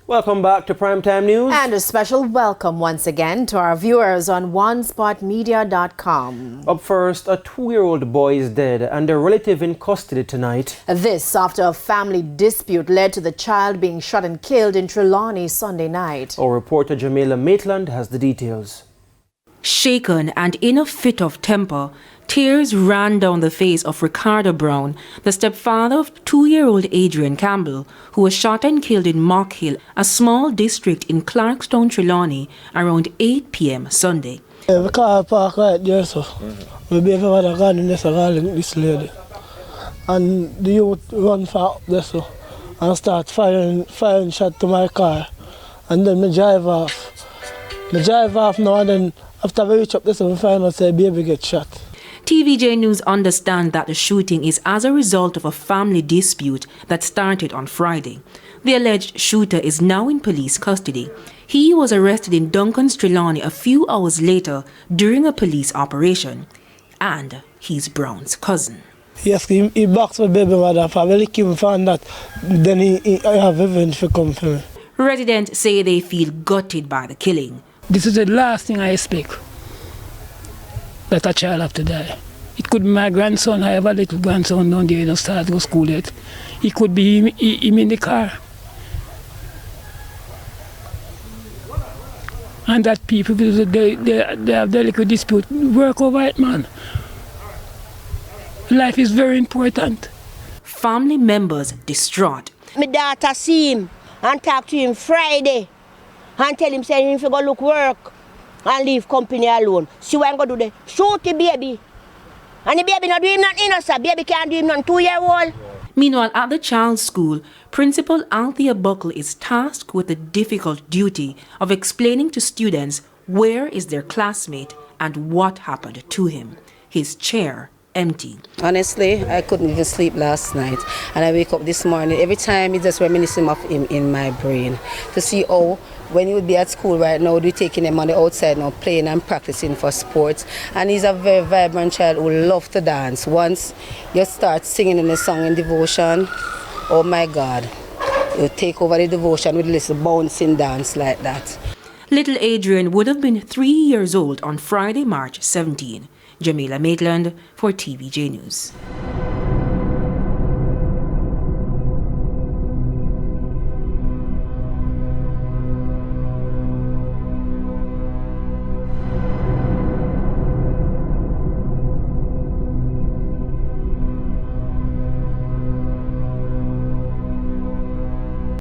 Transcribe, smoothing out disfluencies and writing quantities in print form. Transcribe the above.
Welcome back to Primetime News. And a special welcome once again to our viewers on onespotmedia.com. Up first, a 2-year-old boy is dead and a relative in custody tonight. This after a family dispute led to the child being shot and killed in Trelawny Sunday night. Our reporter Jamaica Maitland has the details. Shaken and in a fit of temper, tears ran down the face of Ricardo Brown, the stepfather of 2-year-old Adrian Campbell, who was shot and killed in Mock Hill, a small district in Clarkstown, Trelawny, around 8 p.m. Sunday. The car parked right there, so my baby mother gone in there, so calling this lady. And the youth run for up there, so and start firing shot to my car. And then I drive off. I drive off now, and then after we reach up there, so we find out that baby get shot. TVJ News understands that the shooting is as a result of a family dispute that started on Friday. The alleged shooter is now in police custody. He was arrested in Duncan's Trelawny a few hours later during a police operation. And he's Brown's cousin. Yes, he boxed my baby mother. If I really keep found that, then he have revenge to come for me. Residents say they feel gutted by the killing. This is the last thing I expect, that a child have to die. It could be my grandson. I have a little grandson down there, he don't start to go school yet. It could be him in the car. And that people, they have their little dispute, work over it, man. Life is very important. Family members distraught. My daughter see him and talk to him Friday and tell him say him to go look work and leave company alone. See what I'm going to do there? Shoot the baby. And the baby not do him nothing, sir. Baby can't do him nothing, 2-year-old. Meanwhile, at the child's school, Principal Althea Buckle is tasked with the difficult duty of explaining to students where is their classmate and what happened to him. His chair empty. Honestly, I couldn't even sleep last night. And I wake up this morning, every time it's just reminiscing of him in my brain. To see how, when he would be at school right now, we're taking him on the outside now, playing and practicing for sports. And he's a very vibrant child who loves to dance. Once you start singing in a song in devotion, oh my God, you take over the devotion with a little bouncing dance like that. Little Adrian would have been 3 years old on Friday, March 17. Jamaica Maitland for TVJ News.